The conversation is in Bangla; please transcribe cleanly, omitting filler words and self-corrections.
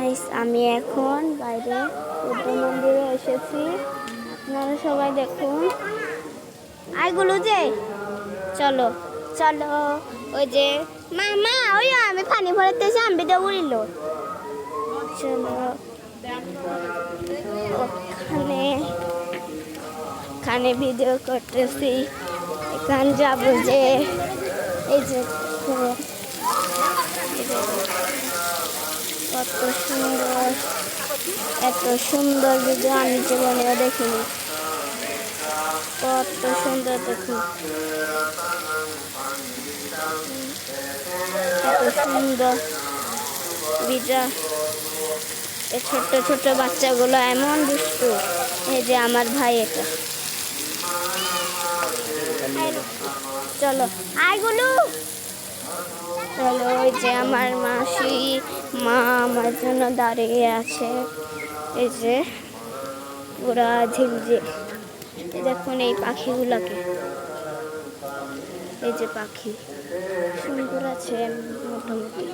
গাইস, আমি এখন বাইরে বুদ্ধ মন্দিরে এসেছি। আপনারা সবাই দেখুন। আইগুলো যে চলো চলো, ওই যে মামা ওই আমি পানি ভরতেছি, আমি ভিডিও করিল। চলো ওখানে ওখানে ভিডিও করতেছি। এখান যাবো যে এই যে কত সুন্দর, এত সুন্দর ভিডিও আমি জীবনেও দেখিনি। কত সুন্দর দেখুন, এত সুন্দর ভিডিও। এই ছোট্ট ছোট্ট বাচ্চাগুলো এমন দুষ্টু। এই যে আমার ভাই, এটা চলো আইগুলো চলো। ওই যে আমার মাসি মা আমার জন্য দাঁড়িয়ে আছে। এই যে ওরা ঝিলঝিল, দেখুন এই পাখিগুলোকে। এই যে পাখি সুন্দর আছে মোটামুটি।